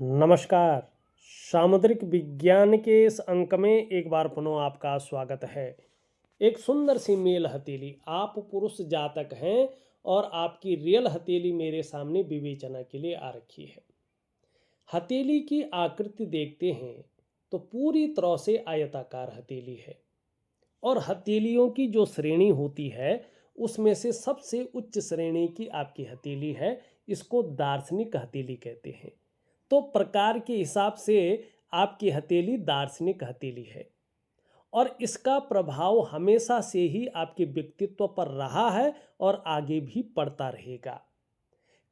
नमस्कार। सामुद्रिक विज्ञान के इस अंक में एक बार पुनः आपका स्वागत है। एक सुंदर सी मेल हथेली, आप पुरुष जातक हैं और आपकी रियल हथेली मेरे सामने विवेचना के लिए आ रखी है। हथेली की आकृति देखते हैं तो पूरी तरह से आयताकार हथेली है और हथेलियों की जो श्रेणी होती है उसमें से सबसे उच्च श्रेणी की आपकी हथेली है। इसको दार्शनिक हथेली कहते हैं। तो प्रकार के हिसाब से आपकी हथेली दार्शनिक हथेली है और इसका प्रभाव हमेशा से ही आपके व्यक्तित्व पर रहा है और आगे भी पड़ता रहेगा।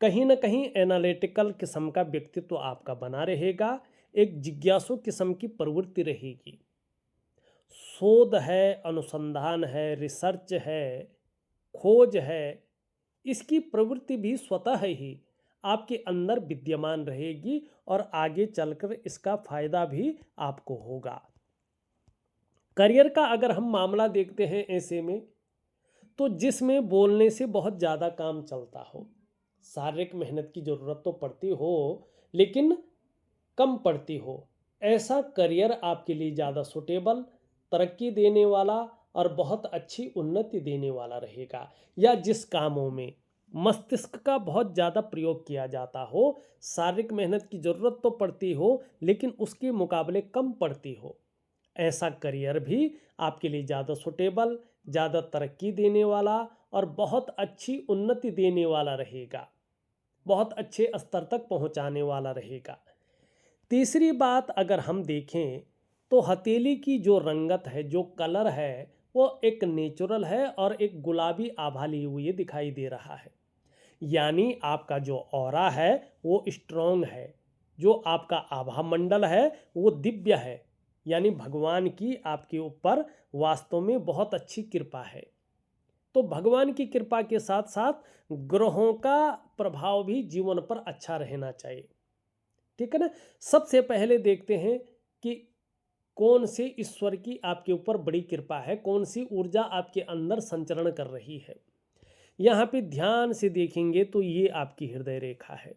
कहीं ना कहीं एनालिटिकल किस्म का व्यक्तित्व आपका बना रहेगा। एक जिज्ञासु किस्म की प्रवृत्ति रहेगी। शोध है, अनुसंधान है, रिसर्च है, खोज है, इसकी प्रवृत्ति भी स्वतः ही आपके अंदर विद्यमान रहेगी और आगे चलकर इसका फायदा भी आपको होगा। करियर का अगर हम मामला देखते हैं ऐसे में, तो जिसमें बोलने से बहुत ज़्यादा काम चलता हो, शारीरिक मेहनत की ज़रूरत तो पड़ती हो लेकिन कम पड़ती हो, ऐसा करियर आपके लिए ज़्यादा सुटेबल, तरक्की देने वाला और बहुत अच्छी उन्नति देने वाला रहेगा। या जिस कामों में मस्तिष्क का बहुत ज़्यादा प्रयोग किया जाता हो, शारीरिक मेहनत की ज़रूरत तो पड़ती हो लेकिन उसके मुकाबले कम पड़ती हो, ऐसा करियर भी आपके लिए ज़्यादा सुटेबल, ज़्यादा तरक्की देने वाला और बहुत अच्छी उन्नति देने वाला रहेगा, बहुत अच्छे स्तर तक पहुंचाने वाला रहेगा। तीसरी बात अगर हम देखें तो हथेली की जो रंगत है, जो कलर है, वो एक नेचुरल है और एक गुलाबी आभा लिए हुए दिखाई दे रहा है। यानी आपका जो ऑरा है वो स्ट्रॉन्ग है, जो आपका आभा मंडल है वो दिव्य है। यानी भगवान की आपके ऊपर वास्तव में बहुत अच्छी कृपा है। तो भगवान की कृपा के साथ साथ ग्रहों का प्रभाव भी जीवन पर अच्छा रहना चाहिए। ठीक है ना। सबसे पहले देखते हैं कि कौन से ईश्वर की आपके ऊपर बड़ी कृपा है, कौन सी ऊर्जा आपके अंदर संचरण कर रही है। यहाँ पे ध्यान से देखेंगे तो ये आपकी हृदय रेखा है,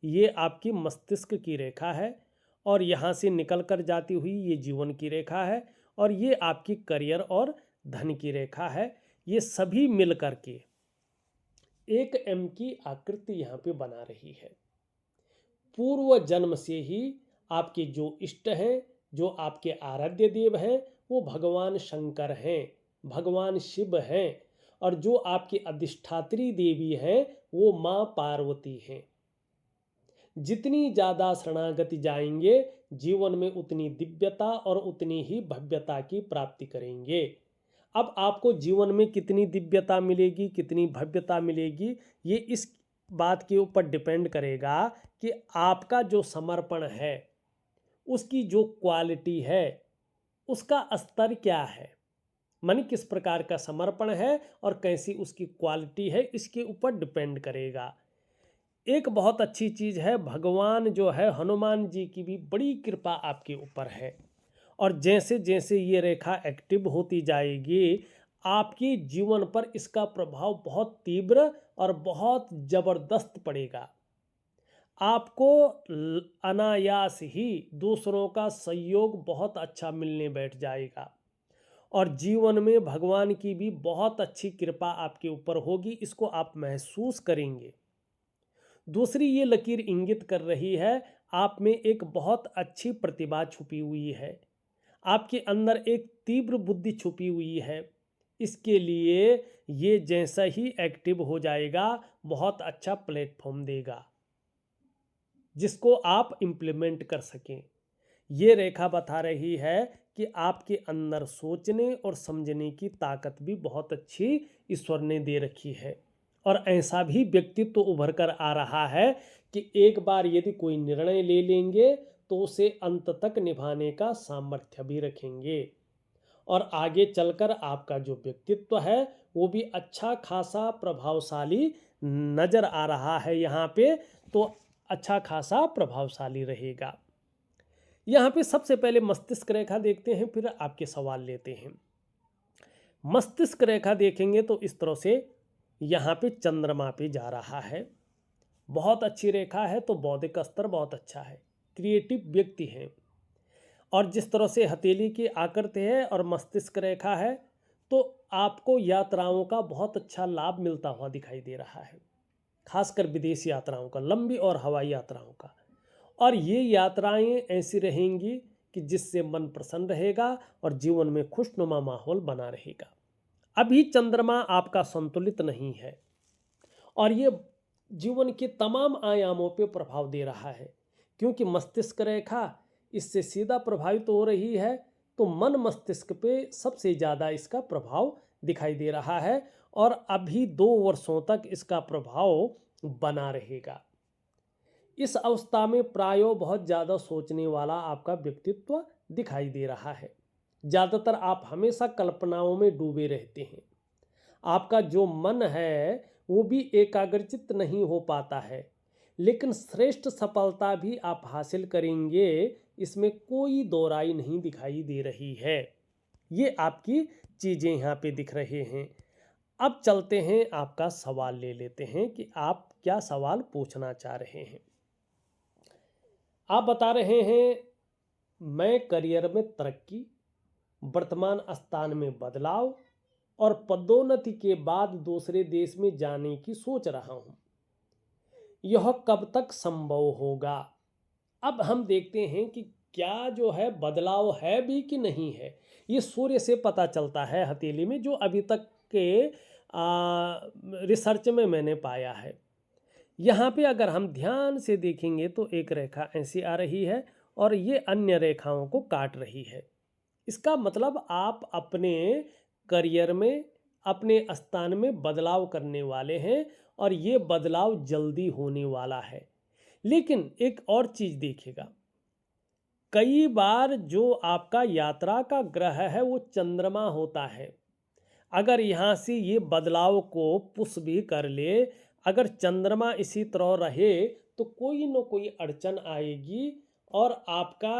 ये आपकी मस्तिष्क की रेखा है और यहाँ से निकल कर जाती हुई ये जीवन की रेखा है और ये आपकी करियर और धन की रेखा है। ये सभी मिल कर के एक एम की आकृति यहाँ पे बना रही है। पूर्व जन्म से ही आपके जो इष्ट हैं, जो आपके आराध्य देव हैं, वो भगवान शंकर हैं, भगवान शिव हैं और जो आपकी अधिष्ठात्री देवी हैं वो माँ पार्वती हैं। जितनी ज़्यादा शरणागति जाएंगे जीवन में उतनी दिव्यता और उतनी ही भव्यता की प्राप्ति करेंगे। अब आपको जीवन में कितनी दिव्यता मिलेगी, कितनी भव्यता मिलेगी, ये इस बात के ऊपर डिपेंड करेगा कि आपका जो समर्पण है, उसकी जो क्वालिटी है, उसका स्तर क्या है। मानी किस प्रकार का समर्पण है और कैसी उसकी क्वालिटी है, इसके ऊपर डिपेंड करेगा। एक बहुत अच्छी चीज़ है, भगवान जो है हनुमान जी की भी बड़ी कृपा आपके ऊपर है और जैसे जैसे ये रेखा एक्टिव होती जाएगी आपके जीवन पर इसका प्रभाव बहुत तीव्र और बहुत ज़बरदस्त पड़ेगा। आपको अनायास ही दूसरों का सहयोग बहुत अच्छा मिलने बैठ जाएगा और जीवन में भगवान की भी बहुत अच्छी कृपा आपके ऊपर होगी, इसको आप महसूस करेंगे। दूसरी ये लकीर इंगित कर रही है आप में एक बहुत अच्छी प्रतिभा छुपी हुई है, आपके अंदर एक तीव्र बुद्धि छुपी हुई है। इसके लिए ये जैसा ही एक्टिव हो जाएगा बहुत अच्छा प्लेटफॉर्म देगा जिसको आप इम्प्लीमेंट कर सकें। ये रेखा बता रही है कि आपके अंदर सोचने और समझने की ताकत भी बहुत अच्छी ईश्वर ने दे रखी है और ऐसा भी व्यक्तित्व उभर कर आ रहा है कि एक बार यदि कोई निर्णय ले लेंगे तो उसे अंत तक निभाने का सामर्थ्य भी रखेंगे और आगे चलकर आपका जो व्यक्तित्व है वो भी अच्छा खासा प्रभावशाली नजर आ रहा है यहाँ पे। तो अच्छा खासा प्रभावशाली रहेगा। यहाँ पे सबसे पहले मस्तिष्क रेखा देखते हैं, फिर आपके सवाल लेते हैं। मस्तिष्क रेखा देखेंगे तो इस तरह से यहाँ पे चंद्रमा पे जा रहा है, बहुत अच्छी रेखा है। तो बौद्धिक स्तर बहुत अच्छा है, क्रिएटिव व्यक्ति हैं। और जिस तरह से हथेली की आकृति है और मस्तिष्क रेखा है, तो आपको यात्राओं का बहुत अच्छा लाभ मिलता हुआ दिखाई दे रहा है, खासकर विदेश यात्राओं का, लंबी और हवाई यात्राओं का। और ये यात्राएं ऐसी रहेंगी कि जिससे मन प्रसन्न रहेगा और जीवन में खुशनुमा माहौल बना रहेगा। अभी चंद्रमा आपका संतुलित नहीं है और ये जीवन के तमाम आयामों पे प्रभाव दे रहा है, क्योंकि मस्तिष्क रेखा इससे सीधा प्रभावित हो रही है, तो मन मस्तिष्क पे सबसे ज़्यादा इसका प्रभाव दिखाई दे रहा है और अभी 2 वर्षों तक इसका प्रभाव बना रहेगा। इस अवस्था में प्रायों बहुत ज़्यादा सोचने वाला आपका व्यक्तित्व दिखाई दे रहा है। ज़्यादातर आप हमेशा कल्पनाओं में डूबे रहते हैं। आपका जो मन है वो भी एकाग्रचित नहीं हो पाता है, लेकिन श्रेष्ठ सफलता भी आप हासिल करेंगे, इसमें कोई दो राय नहीं दिखाई दे रही है। ये आपकी चीज़ें यहाँ पे दिख रहे हैं। अब चलते हैं, आपका सवाल ले लेते हैं कि आप क्या सवाल पूछना चाह रहे हैं। आप बता रहे हैं मैं करियर में तरक्की, वर्तमान स्थान में बदलाव और पदोन्नति के बाद दूसरे देश में जाने की सोच रहा हूँ। यह कब तक संभव होगा? अब हम देखते हैं कि क्या जो है बदलाव है भी कि नहीं है। ये सूर्य से पता चलता है हथेली में, जो अभी तक के रिसर्च में मैंने पाया है। यहाँ पे अगर हम ध्यान से देखेंगे तो एक रेखा ऐसी आ रही है और ये अन्य रेखाओं को काट रही है। इसका मतलब आप अपने करियर में, अपने स्थान में बदलाव करने वाले हैं और ये बदलाव जल्दी होने वाला है। लेकिन एक और चीज़ देखिएगा, कई बार जो आपका यात्रा का ग्रह है वो चंद्रमा होता है। अगर यहाँ से ये बदलाव को पुश भी कर ले, अगर चंद्रमा इसी तरह रहे तो कोई न कोई अड़चन आएगी और आपका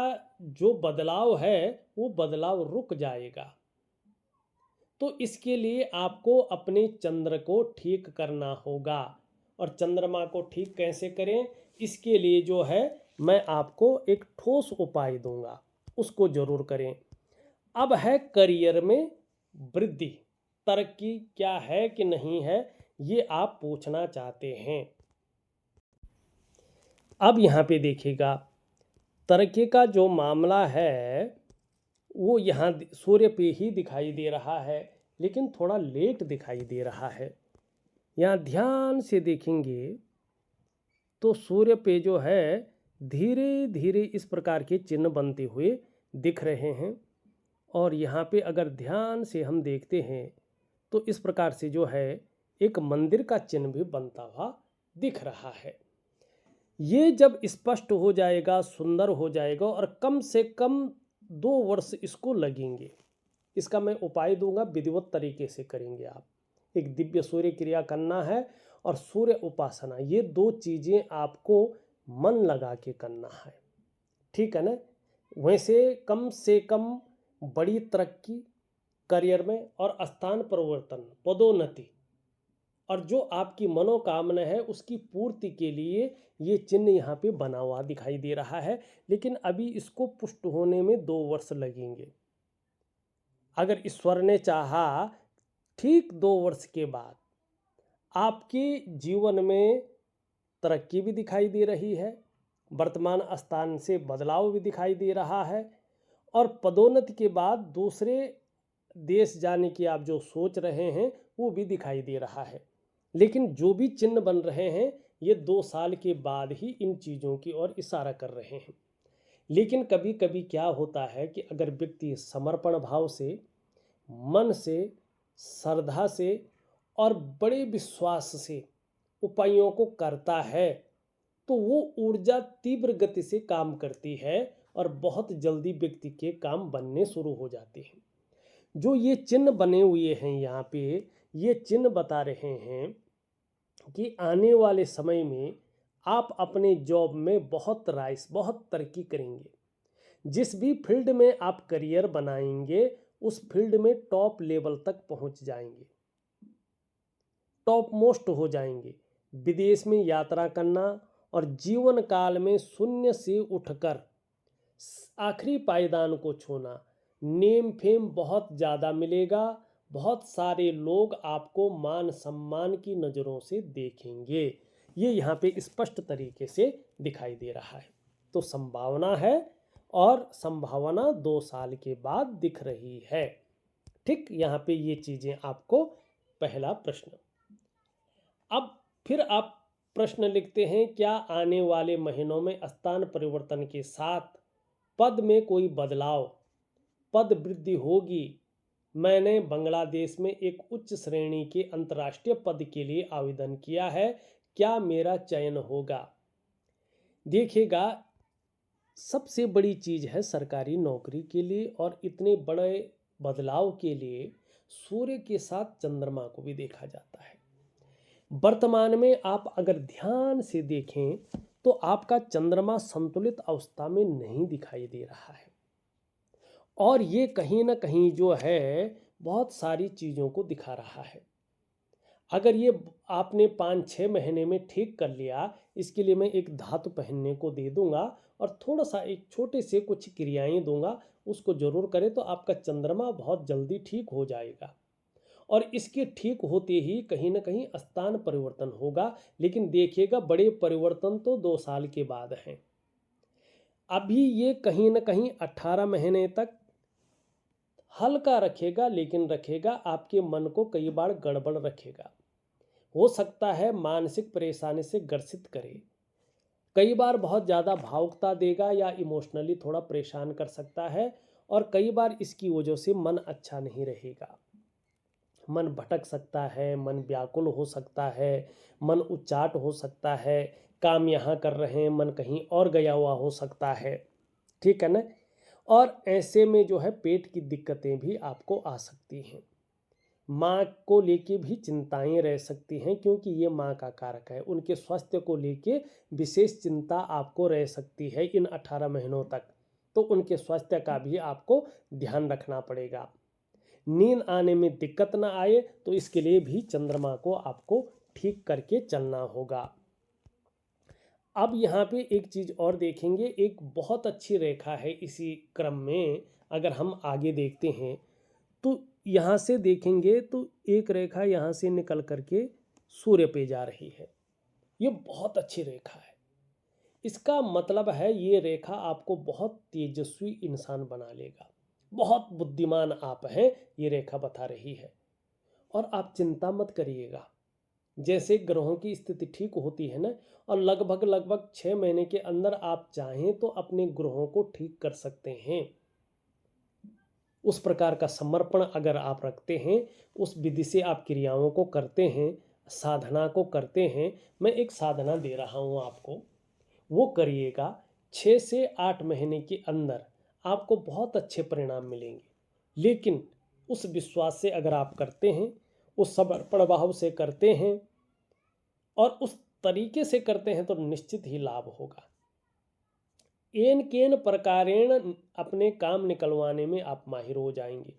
जो बदलाव है वो बदलाव रुक जाएगा। तो इसके लिए आपको अपने चंद्र को ठीक करना होगा। और चंद्रमा को ठीक कैसे करें, इसके लिए जो है मैं आपको एक ठोस उपाय दूंगा, उसको जरूर करें। अब है करियर में वृद्धि, तरक्की क्या है कि नहीं है, ये आप पूछना चाहते हैं। अब यहाँ पे देखिएगा, तरक्की का जो मामला है वो यहाँ सूर्य पे ही दिखाई दे रहा है, लेकिन थोड़ा लेट दिखाई दे रहा है। यहाँ ध्यान से देखेंगे तो सूर्य पे जो है धीरे धीरे इस प्रकार के चिन्ह बनते हुए दिख रहे हैं। और यहाँ पे अगर ध्यान से हम देखते हैं तो इस प्रकार से जो है एक मंदिर का चिन्ह भी बनता हुआ दिख रहा है। ये जब स्पष्ट हो जाएगा, सुंदर हो जाएगा और कम से कम 2 वर्ष इसको लगेंगे। इसका मैं उपाय दूंगा, विधिवत तरीके से करेंगे आप। एक दिव्य सूर्य क्रिया करना है और सूर्य उपासना, ये 2 चीज़ें आपको मन लगा के करना है, ठीक है ना। वैसे कम से कम बड़ी तरक्की करियर में और स्थान परिवर्तन, पदोन्नति और जो आपकी मनोकामना है उसकी पूर्ति के लिए ये चिन्ह यहाँ पे बना हुआ दिखाई दे रहा है। लेकिन अभी इसको पुष्ट होने में 2 वर्ष लगेंगे। अगर ईश्वर ने चाहा, ठीक 2 वर्ष के बाद आपके जीवन में तरक्की भी दिखाई दे रही है, वर्तमान स्थान से बदलाव भी दिखाई दे रहा है और पदोन्नति के बाद दूसरे देश जाने की आप जो सोच रहे हैं वो भी दिखाई दे रहा है। लेकिन जो भी चिन्ह बन रहे हैं ये 2 साल के बाद ही इन चीज़ों की ओर इशारा कर रहे हैं। लेकिन कभी कभी क्या होता है कि अगर व्यक्ति समर्पण भाव से, मन से, श्रद्धा से और बड़े विश्वास से उपायों को करता है तो वो ऊर्जा तीव्र गति से काम करती है और बहुत जल्दी व्यक्ति के काम बनने शुरू हो जाते हैं। जो ये चिन्ह बने हुए हैं यहाँ पे, ये चिन्ह बता रहे हैं कि आने वाले समय में आप अपने जॉब में बहुत तरक्की करेंगे। जिस भी फील्ड में आप करियर बनाएंगे उस फील्ड में टॉप लेवल तक पहुंच जाएंगे, टॉप मोस्ट हो जाएंगे। विदेश में यात्रा करना और जीवन काल में शून्य से उठकर आखिरी पायदान को छूना, नेम फेम बहुत ज़्यादा मिलेगा। बहुत सारे लोग आपको मान सम्मान की नज़रों से देखेंगे। ये यहाँ पे स्पष्ट तरीके से दिखाई दे रहा है। तो संभावना है और संभावना 2 साल के बाद दिख रही है। ठीक, यहाँ पे ये चीज़ें आपको पहला प्रश्न। अब फिर आप प्रश्न लिखते हैं, क्या आने वाले महीनों में स्थान परिवर्तन के साथ पद में कोई बदलाव, पद वृद्धि होगी? मैंने बांग्लादेश में एक उच्च श्रेणी के अंतर्राष्ट्रीय पद के लिए आवेदन किया है, क्या मेरा चयन होगा? देखिएगा, सबसे बड़ी चीज़ है सरकारी नौकरी के लिए और इतने बड़े बदलाव के लिए सूर्य के साथ चंद्रमा को भी देखा जाता है। वर्तमान में आप अगर ध्यान से देखें तो आपका चंद्रमा संतुलित अवस्था में नहीं दिखाई दे रहा है और ये कहीं ना कहीं जो है बहुत सारी चीज़ों को दिखा रहा है। अगर ये आपने 5-6 महीने में ठीक कर लिया, इसके लिए मैं एक धातु पहनने को दे दूंगा और थोड़ा सा एक छोटे से कुछ क्रियाएं दूंगा, उसको जरूर करें तो आपका चंद्रमा बहुत जल्दी ठीक हो जाएगा। और इसके ठीक होते ही कहीं ना कहीं स्थान परिवर्तन होगा, लेकिन देखिएगा बड़े परिवर्तन तो 2 साल के बाद हैं। अभी ये कहीं ना कहीं 18 महीने तक हल्का रखेगा, लेकिन रखेगा, आपके मन को कई बार गड़बड़ रखेगा। हो सकता है मानसिक परेशानी से ग्रसित करे, कई बार बहुत ज़्यादा भावुकता देगा या इमोशनली थोड़ा परेशान कर सकता है और कई बार इसकी वजह से मन अच्छा नहीं रहेगा। मन भटक सकता है, मन व्याकुल हो सकता है, मन उच्चाट हो सकता है, काम यहाँ कर रहे हैं मन कहीं और गया हुआ हो सकता है। ठीक है ना? और ऐसे में जो है पेट की दिक्कतें भी आपको आ सकती हैं। माँ को लेके भी चिंताएं रह सकती हैं, क्योंकि ये माँ का कारक है। उनके स्वास्थ्य को लेके विशेष चिंता आपको रह सकती है इन 18 महीनों तक, तो उनके स्वास्थ्य का भी आपको ध्यान रखना पड़ेगा। नींद आने में दिक्कत ना आए तो इसके लिए भी चंद्रमा को आपको ठीक करके चलना होगा। अब यहाँ पे एक चीज़ और देखेंगे, एक बहुत अच्छी रेखा है इसी क्रम में। अगर हम आगे देखते हैं तो यहाँ से देखेंगे तो एक रेखा यहाँ से निकल करके सूर्य पे जा रही है। ये बहुत अच्छी रेखा है। इसका मतलब है ये रेखा आपको बहुत तेजस्वी इंसान बना लेगा, बहुत बुद्धिमान आप हैं, ये रेखा बता रही है। और आप चिंता मत करिएगा, जैसे ग्रहों की स्थिति ठीक होती है ना, और लगभग 6 महीने के अंदर आप चाहें तो अपने ग्रहों को ठीक कर सकते हैं। उस प्रकार का समर्पण अगर आप रखते हैं, उस विधि से आप क्रियाओं को करते हैं, साधना को करते हैं। मैं एक साधना दे रहा हूँ आपको, वो करिएगा। 6 से 8 महीने के अंदर आपको बहुत अच्छे परिणाम मिलेंगे। लेकिन उस विश्वास से अगर आप करते हैं, उस समर्पण भाव से करते हैं और उस तरीके से करते हैं तो निश्चित ही लाभ होगा। एन केन प्रकारेण अपने काम निकलवाने में आप माहिर हो जाएंगे।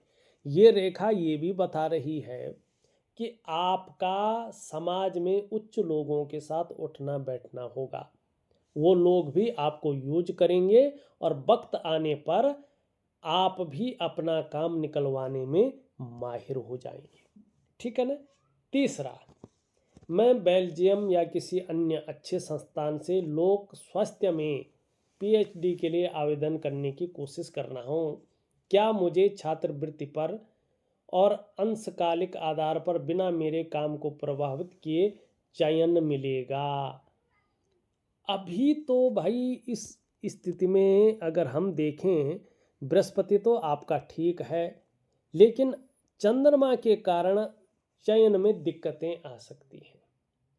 ये रेखा ये भी बता रही है कि आपका समाज में उच्च लोगों के साथ उठना बैठना होगा। वो लोग भी आपको यूज करेंगे और वक्त आने पर आप भी अपना काम निकलवाने में माहिर हो जाएंगे। ठीक है ना? तीसरा, मैं बेल्जियम या किसी अन्य अच्छे संस्थान से लोक स्वास्थ्य में पीएचडी के लिए आवेदन करने की कोशिश कर रहा हूँ। क्या मुझे छात्रवृत्ति पर और अंशकालिक आधार पर बिना मेरे काम को प्रभावित किए चयन मिलेगा? अभी तो भाई इस स्थिति में अगर हम देखें, बृहस्पति तो आपका ठीक है, लेकिन चंद्रमा के कारण चयन में दिक्कतें आ सकती हैं।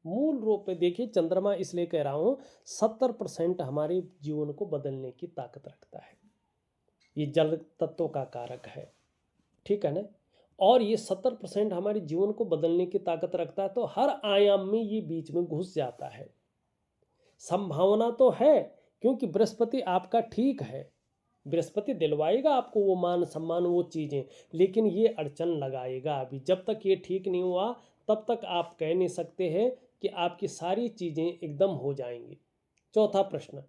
मूल रूप में देखिए, चंद्रमा इसलिए कह रहा हूँ, 70% हमारे जीवन को बदलने की ताकत रखता है। ये जल तत्व का कारक है। ठीक है ना? और ये 70% हमारे जीवन को बदलने की ताकत रखता है, तो हर आयाम में ये बीच में घुस जाता है। संभावना तो है, क्योंकि बृहस्पति आपका ठीक है। बृहस्पति दिलवाएगा आपको वो मान सम्मान, वो चीज़ें, लेकिन ये अड़चन लगाएगा। अभी जब तक ये ठीक नहीं हुआ तब तक आप कह नहीं सकते हैं कि आपकी सारी चीज़ें एकदम हो जाएंगी। चौथा प्रश्न,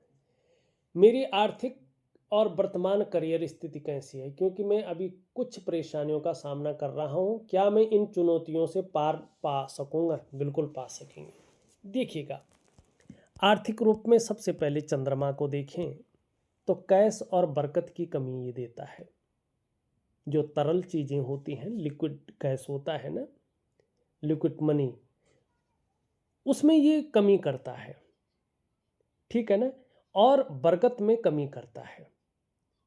मेरी आर्थिक और वर्तमान करियर स्थिति कैसी है, क्योंकि मैं अभी कुछ परेशानियों का सामना कर रहा हूँ, क्या मैं इन चुनौतियों से पार पा सकूंगा? बिल्कुल पा सकेंगे। देखिएगा, आर्थिक रूप में सबसे पहले चंद्रमा को देखें तो कैश और बरकत की कमी ये देता है। जो तरल चीज़ें होती हैं, लिक्विड कैश होता है ना, लिक्विड मनी, उसमें ये कमी करता है, ठीक है ना। और बरकत में कमी करता है,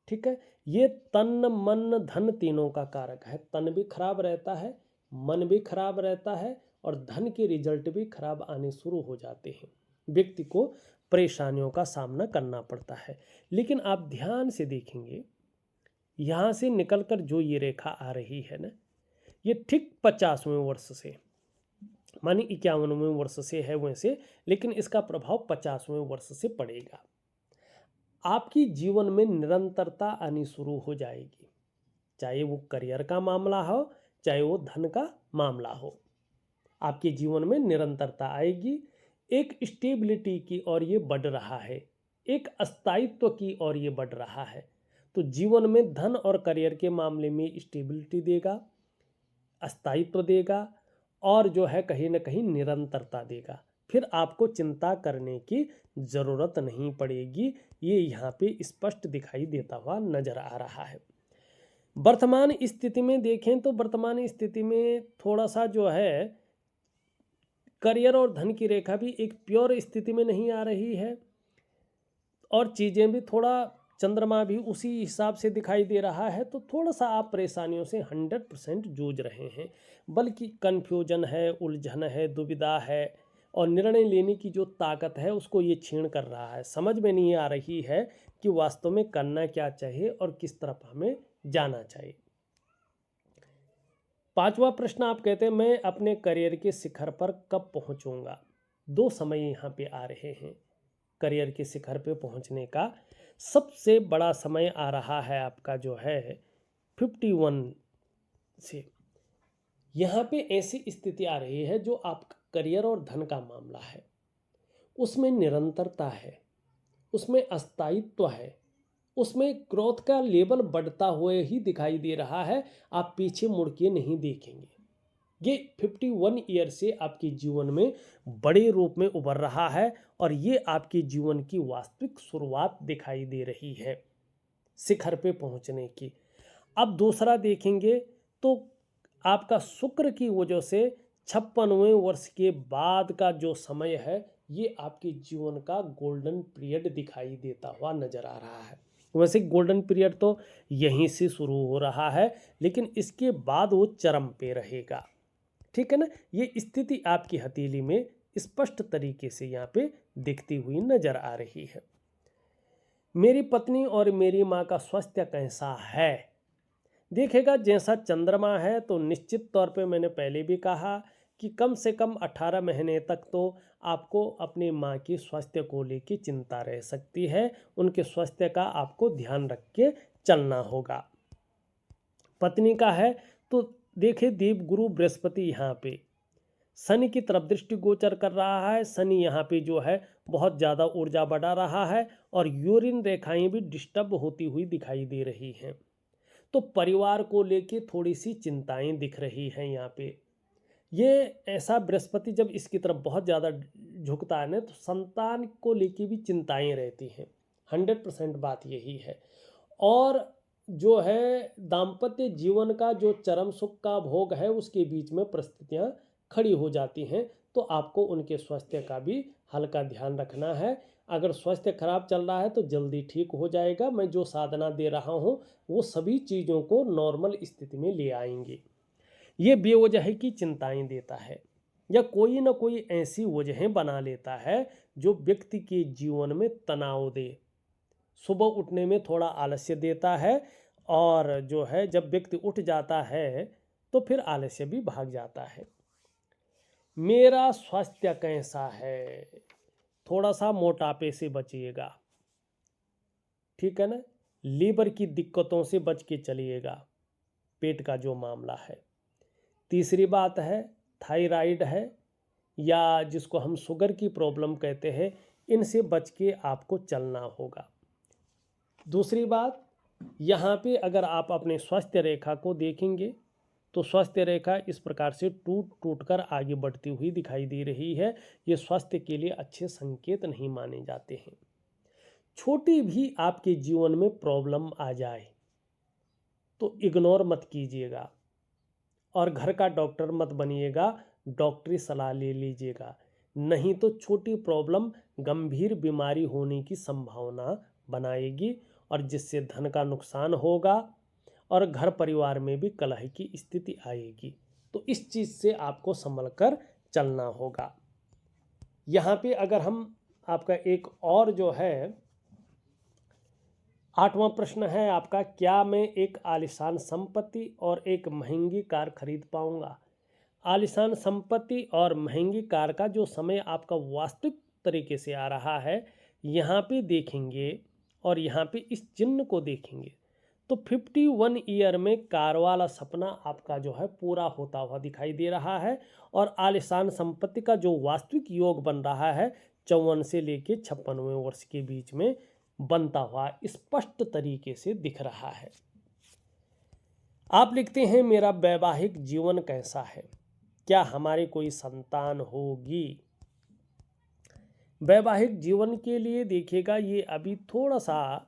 ठीक है। ये तन मन धन तीनों का कारक है। तन भी खराब रहता है, मन भी खराब रहता है, और धन के रिजल्ट भी खराब आने शुरू हो जाते हैं। व्यक्ति को परेशानियों का सामना करना पड़ता है। लेकिन आप ध्यान से देखेंगे, यहाँ से निकलकर जो ये रेखा आ रही है ना, ये ठीक 50वें वर्ष से, मानी 51वें वर्ष से है वैसे, लेकिन इसका प्रभाव 50वें वर्ष से पड़ेगा। आपकी जीवन में निरंतरता आनी शुरू हो जाएगी, चाहे वो करियर का मामला हो, चाहे वो धन का मामला हो। आपके जीवन में निरंतरता आएगी। एक स्टेबिलिटी की ओर ये बढ़ रहा है, एक स्थायित्व की ओर ये बढ़ रहा है। तो जीवन में धन और करियर के मामले में स्टेबिलिटी देगा, स्थायित्व देगा, और जो है कहीं ना कहीं निरंतरता देगा। फिर आपको चिंता करने की ज़रूरत नहीं पड़ेगी। ये यहाँ पे स्पष्ट दिखाई देता हुआ नजर आ रहा है। वर्तमान स्थिति में देखें तो वर्तमान स्थिति में थोड़ा सा जो है करियर और धन की रेखा भी एक प्योर स्थिति में नहीं आ रही है, और चीज़ें भी थोड़ा, चंद्रमा भी उसी हिसाब से दिखाई दे रहा है। तो थोड़ा सा आप परेशानियों से 100% जूझ रहे हैं, बल्कि कन्फ्यूजन है, उलझन है, दुविधा है, और निर्णय लेने की जो ताकत है उसको ये छीन कर रहा है। समझ में नहीं आ रही है कि वास्तव में करना क्या चाहिए और किस तरफ हमें जाना चाहिए। पांचवा प्रश्न, आप कहते हैं मैं अपने करियर के शिखर पर कब पहुंचूंगा? दो समय यहाँ पे आ रहे हैं। करियर के शिखर पे पहुंचने का सबसे बड़ा समय आ रहा है आपका जो है 51 से। यहाँ पे ऐसी स्थिति आ रही है जो आपका करियर और धन का मामला है, उसमें निरंतरता है, उसमें अस्थायित्व है, उसमें ग्रोथ का लेवल बढ़ता हुए ही दिखाई दे रहा है। आप पीछे मुड़ के नहीं देखेंगे। ये 51 ईयर से आपके जीवन में बड़े रूप में उभर रहा है, और ये आपके जीवन की वास्तविक शुरुआत दिखाई दे रही है शिखर पे पहुंचने की। अब दूसरा देखेंगे तो आपका शुक्र की वजह से 56वें वर्ष के बाद का जो समय है, ये आपके जीवन का गोल्डन पीरियड दिखाई देता हुआ नजर आ रहा है। वैसे गोल्डन पीरियड तो यहीं से शुरू हो रहा है, लेकिन इसके बाद वो चरम पे रहेगा, ठीक है ना। ये स्थिति आपकी हथेली में स्पष्ट तरीके से यहाँ पे दिखती हुई नजर आ रही है। मेरी पत्नी और मेरी माँ का स्वास्थ्य कैसा है? देखेगा, जैसा चंद्रमा है तो निश्चित तौर पे मैंने पहले भी कहा कि कम से कम 18 महीने तक तो आपको अपनी माँ की स्वास्थ्य को लेकर चिंता रह सकती है। उनके स्वास्थ्य का आपको ध्यान रख के चलना होगा। पत्नी का है तो देखिए, देव गुरु बृहस्पति यहाँ पे शनि की तरफ दृष्टि गोचर कर रहा है। शनि यहाँ पे जो है बहुत ज़्यादा ऊर्जा बढ़ा रहा है, और यूरिन रेखाएं भी डिस्टर्ब होती हुई दिखाई दे रही हैं। तो परिवार को लेके थोड़ी सी चिंताएं दिख रही हैं यहाँ पे। ये ऐसा बृहस्पति जब इसकी तरफ बहुत ज़्यादा झुकता है ना, तो संतान को लेके भी चिंताएं रहती हैं। 100% बात यही है। और जो है दाम्पत्य जीवन का जो चरम सुख का भोग है, उसके बीच में परिस्थितियां खड़ी हो जाती हैं। तो आपको उनके स्वास्थ्य का भी हल्का ध्यान रखना है। अगर स्वास्थ्य खराब चल रहा है तो जल्दी ठीक हो जाएगा। मैं जो साधना दे रहा हूँ वो सभी चीज़ों को नॉर्मल स्थिति में ले आएंगे। ये बेवजह की चिंताएं देता है, या कोई ना कोई ऐसी वजहें बना लेता है जो व्यक्ति के जीवन में तनाव दे। सुबह उठने में थोड़ा आलस्य देता है, और जो है जब व्यक्ति उठ जाता है तो फिर आलस्य भी भाग जाता है। मेरा स्वास्थ्य कैसा है? थोड़ा सा मोटापे से बचिएगा, ठीक है ना। लीवर की दिक्कतों से बच के चलिएगा, पेट का जो मामला है। तीसरी बात है थायराइड है, या जिसको हम शुगर की प्रॉब्लम कहते हैं, इनसे बच के आपको चलना होगा। दूसरी बात, यहाँ पे अगर आप अपने स्वास्थ्य रेखा को देखेंगे तो स्वास्थ्य रेखा इस प्रकार से टूट टूट कर आगे बढ़ती हुई दिखाई दे रही है। ये स्वास्थ्य के लिए अच्छे संकेत नहीं माने जाते हैं। छोटी भी आपके जीवन में प्रॉब्लम आ जाए तो इग्नोर मत कीजिएगा और घर का डॉक्टर मत बनिएगा, डॉक्टरी सलाह ले लीजिएगा, नहीं तो छोटी प्रॉब्लम गंभीर बीमारी होने की संभावना बनाएगी और जिससे धन का नुकसान होगा और घर परिवार में भी कलह की स्थिति आएगी। तो इस चीज़ से आपको संभल कर चलना होगा। यहाँ पे अगर हम आपका एक और जो है 8वां प्रश्न है आपका, क्या मैं एक आलीशान संपत्ति और एक महंगी कार खरीद पाऊंगा? आलीशान संपत्ति और महंगी कार का जो समय आपका वास्तविक तरीके से आ रहा है, यहाँ पे देखेंगे और यहाँ पे इस चिन्ह को देखेंगे तो 51 ईयर में कार वाला सपना आपका जो है पूरा होता हुआ दिखाई दे रहा है और आलीशान संपत्ति का जो वास्तविक योग बन रहा है 54 से लेके 56वें वर्ष के बीच में बनता हुआ स्पष्ट तरीके से दिख रहा है। आप लिखते हैं, मेरा वैवाहिक जीवन कैसा है, क्या हमारी कोई संतान होगी? वैवाहिक जीवन के लिए देखिएगा, ये अभी थोड़ा सा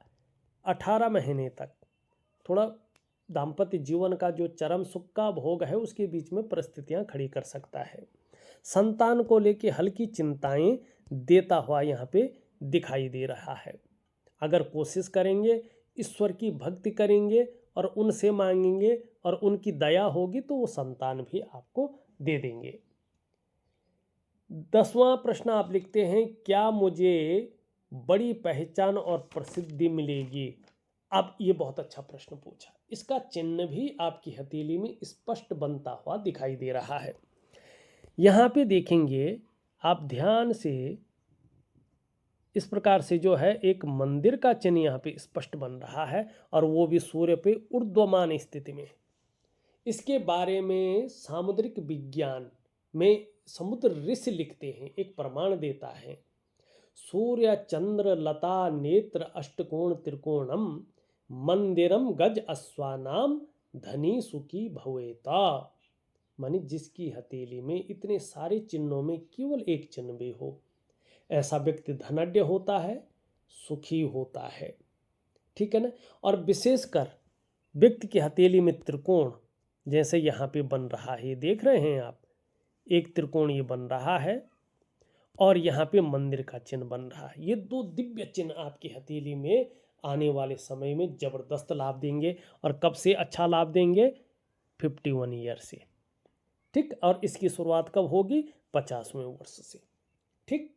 18 महीने तक थोड़ा दाम्पत्य जीवन का जो चरम सुख का भोग है उसके बीच में परिस्थितियां खड़ी कर सकता है। संतान को लेके हल्की चिंताएं देता हुआ यहाँ पे दिखाई दे रहा है। अगर कोशिश करेंगे, ईश्वर की भक्ति करेंगे और उनसे मांगेंगे और उनकी दया होगी तो वो संतान भी आपको दे देंगे। 10वां प्रश्न आप लिखते हैं, क्या मुझे बड़ी पहचान और प्रसिद्धि मिलेगी? अब ये बहुत अच्छा प्रश्न पूछा। इसका चिन्ह भी आपकी हथेली में स्पष्ट बनता हुआ दिखाई दे रहा है। यहाँ पे देखेंगे आप ध्यान से, इस प्रकार से जो है एक मंदिर का चिन्ह यहाँ पे स्पष्ट बन रहा है और वो भी सूर्य पे ऊर्ध्वमान स्थिति में। इसके बारे में सामुद्रिक विज्ञान में समुद्र ऋषि लिखते हैं, एक प्रमाण देता है, सूर्य चंद्र लता नेत्र अष्टकोण त्रिकोणम मंदिरम गज अश्वानाम धनी सुखी भवेता। मानी जिसकी हथेली में इतने सारे चिन्हों में केवल एक चिन्ह भी हो, ऐसा व्यक्ति धनाढ्य होता है, सुखी होता है। ठीक है ना। और विशेषकर व्यक्ति की हथेली में त्रिकोण जैसे यहाँ पे बन रहा है, देख रहे हैं आप, एक त्रिकोण ये बन रहा है और यहाँ पे मंदिर का चिन्ह बन रहा है। ये दो दिव्य चिन्ह आपकी हथेली में आने वाले समय में जबरदस्त लाभ देंगे। और कब से अच्छा लाभ देंगे? 51 ईयर से। ठीक। और इसकी शुरुआत कब होगी? 50वें वर्ष से। ठीक।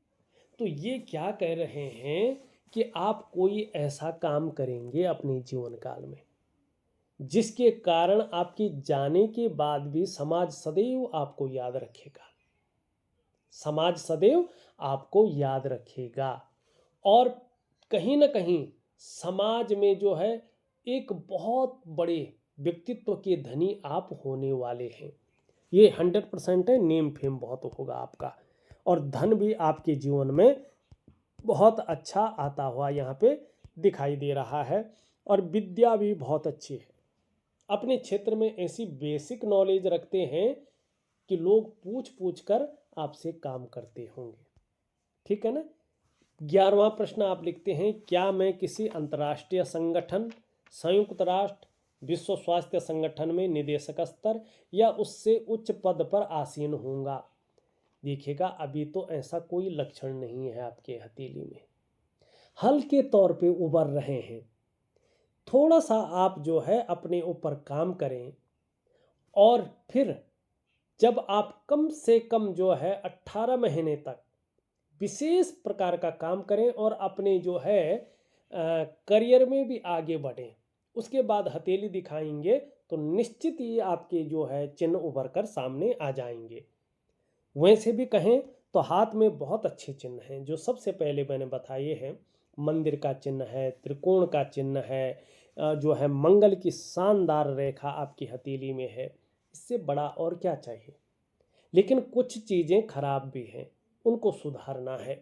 तो ये क्या कह रहे हैं कि आप कोई ऐसा काम करेंगे अपने जीवन काल में जिसके कारण आपके जाने के बाद भी समाज सदैव आपको याद रखेगा। समाज सदैव आपको याद रखेगा और कहीं ना कहीं समाज में जो है एक बहुत बड़े व्यक्तित्व के धनी आप होने वाले हैं। ये 100% है। नेम फेम बहुत होगा आपका और धन भी आपके जीवन में बहुत अच्छा आता हुआ यहाँ पे दिखाई दे रहा है और विद्या भी बहुत अच्छी है। अपने क्षेत्र में ऐसी बेसिक नॉलेज रखते हैं कि लोग पूछ पूछ कर आपसे काम करते होंगे। ठीक है ना। 11वां प्रश्न आप लिखते हैं, क्या मैं किसी अंतर्राष्ट्रीय संगठन, संयुक्त राष्ट्र, विश्व स्वास्थ्य संगठन में निदेशक स्तर या उससे उच्च पद पर आसीन होऊंगा? देखिएगा अभी तो ऐसा कोई लक्षण नहीं है आपके हथेली में, हल्के तौर पे उभर रहे हैं। थोड़ा सा आप जो है अपने ऊपर काम करें और फिर जब आप कम से कम जो है 18 महीने तक विशेष प्रकार का काम करें और अपने जो है करियर में भी आगे बढ़ें, उसके बाद हथेली दिखाएंगे तो निश्चित ही आपके जो है चिन्ह उभर कर सामने आ जाएंगे। वैसे भी कहें तो हाथ में बहुत अच्छे चिन्ह हैं जो सबसे पहले मैंने बताए हैं। मंदिर का चिन्ह है, त्रिकोण का चिन्ह है, जो है मंगल की शानदार रेखा आपकी हथेली में है। इससे बड़ा और क्या चाहिए। लेकिन कुछ चीज़ें खराब भी हैं, उनको सुधारना है।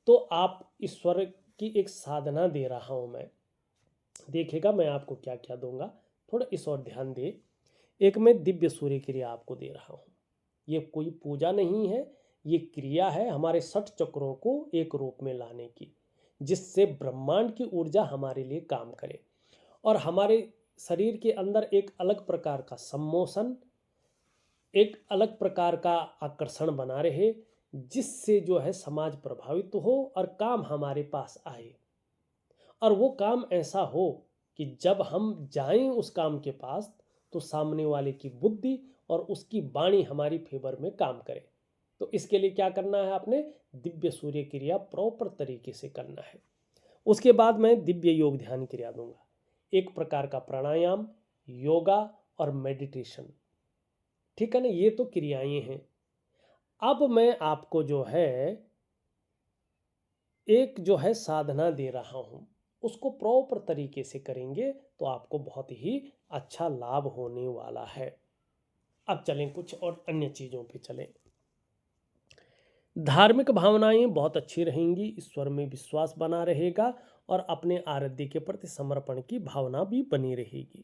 तो आप ईश्वर की एक साधना दे रहा हूँ मैं। देखिएगा मैं आपको क्या क्या दूंगा, थोड़ा इस ओर ध्यान दे। एक मैं दिव्य सूर्य क्रिया आपको दे रहा हूँ। ये कोई पूजा नहीं है, ये क्रिया है हमारे 60 चक्रों को एक रूप में लाने की, जिससे ब्रह्मांड की ऊर्जा हमारे लिए काम करे और हमारे शरीर के अंदर एक अलग प्रकार का सम्मोशन, एक अलग प्रकार का आकर्षण बना रहे, जिससे जो है समाज प्रभावित हो और काम हमारे पास आए। और वो काम ऐसा हो कि जब हम जाएं उस काम के पास तो सामने वाले की बुद्धि और उसकी वाणी हमारी फेवर में काम करे। तो इसके लिए क्या करना है, आपने दिव्य सूर्य क्रिया प्रॉपर तरीके से करना है। उसके बाद मैं दिव्य योग ध्यान क्रिया दूंगा, एक प्रकार का प्राणायाम, योगा और मेडिटेशन। ठीक है ना, ये तो क्रियाएं हैं। अब मैं आपको जो है एक जो है साधना दे रहा हूँ, उसको प्रॉपर तरीके से करेंगे तो आपको बहुत ही अच्छा लाभ होने वाला है। अब चलें कुछ और अन्य चीज़ों पे चलें। धार्मिक भावनाएं बहुत अच्छी रहेंगी, ईश्वर में विश्वास बना रहेगा और अपने आराध्य के प्रति समर्पण की भावना भी बनी रहेगी।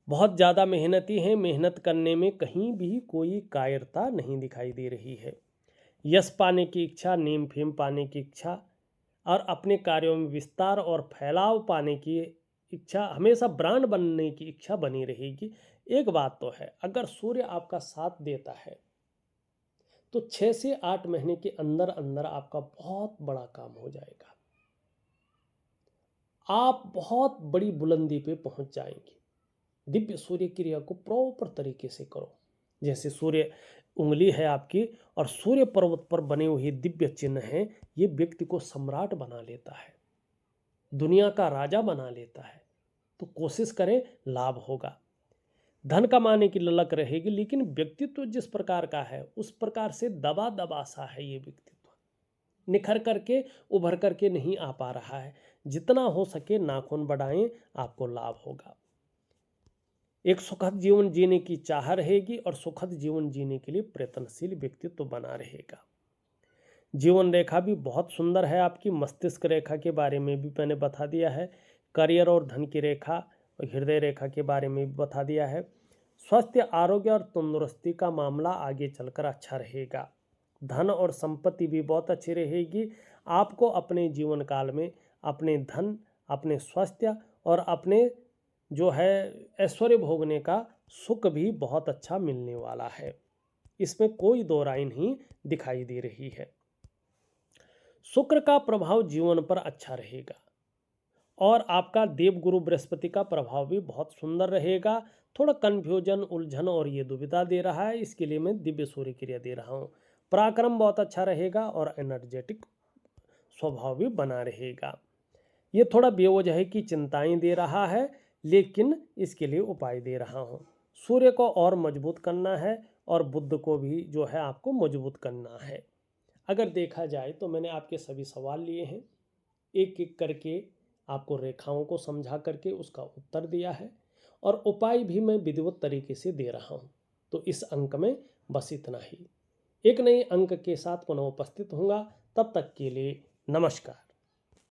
बहुत ज़्यादा मेहनती हैं, मेहनत करने में कहीं भी कोई कायरता नहीं दिखाई दे रही है। यश पाने की इच्छा, नेम फेम पाने की इच्छा और अपने कार्यों में विस्तार और फैलाव पाने की इच्छा, हमेशा ब्रांड बनने की इच्छा बनी रहेगी। एक बात तो है, अगर सूर्य आपका साथ देता है तो 6 से 8 महीने के अंदर अंदर आपका बहुत बड़ा काम हो जाएगा। आप बहुत बड़ी बुलंदी पे पहुंच जाएंगे। दिव्य सूर्य क्रिया को प्रॉपर तरीके से करो। जैसे सूर्य उंगली है आपकी और सूर्य पर्वत पर बने हुए दिव्य चिन्ह हैं, ये व्यक्ति को सम्राट बना लेता है, दुनिया का राजा बना लेता है। तो कोशिश करें, लाभ होगा। धन कमाने की ललक रहेगी, लेकिन व्यक्तित्व जिस प्रकार का है उस प्रकार से दबा दबा सा है ये व्यक्तित्व, निखर करके उभर करके नहीं आ पा रहा है। जितना हो सके नाखून बढ़ाएं, आपको लाभ होगा। एक सुखद जीवन जीने की चाह रहेगी और सुखद जीवन जीने के लिए प्रयत्नशील व्यक्तित्व बना रहेगा। जीवन रेखा भी बहुत सुंदर है आपकी। मस्तिष्क रेखा के बारे में भी मैंने बता दिया है। करियर और धन की रेखा और हृदय रेखा के बारे में भी बता दिया है। स्वास्थ्य, आरोग्य और तंदुरुस्ती का मामला आगे चलकर अच्छा रहेगा। धन और संपत्ति भी बहुत अच्छी रहेगी। आपको अपने जीवन काल में अपने धन, अपने स्वास्थ्य और अपने जो है ऐश्वर्य भोगने का सुख भी बहुत अच्छा मिलने वाला है। इसमें कोई दो राय नहीं दिखाई दे रही है। शुक्र का प्रभाव जीवन पर अच्छा रहेगा और आपका देवगुरु बृहस्पति का प्रभाव भी बहुत सुंदर रहेगा। थोड़ा कन्फ्यूजन, उलझन और ये दुविधा दे रहा है, इसके लिए मैं दिव्य सूर्य क्रिया दे रहा हूँ। पराक्रम बहुत अच्छा रहेगा और एनर्जेटिक स्वभाव भी बना रहेगा। ये थोड़ा बेवजह की चिंताएं दे रहा है, लेकिन इसके लिए उपाय दे रहा हूँ। सूर्य को और मजबूत करना है और बुध को भी जो है आपको मजबूत करना है। अगर देखा जाए तो मैंने आपके सभी सवाल लिए हैं, एक एक करके आपको रेखाओं को समझा करके उसका उत्तर दिया है और उपाय भी मैं विधिवत तरीके से दे रहा हूँ। तो इस अंक में बस इतना ही। एक नए अंक के साथ पुनः उपस्थित होऊंगा, तब तक के लिए नमस्कार।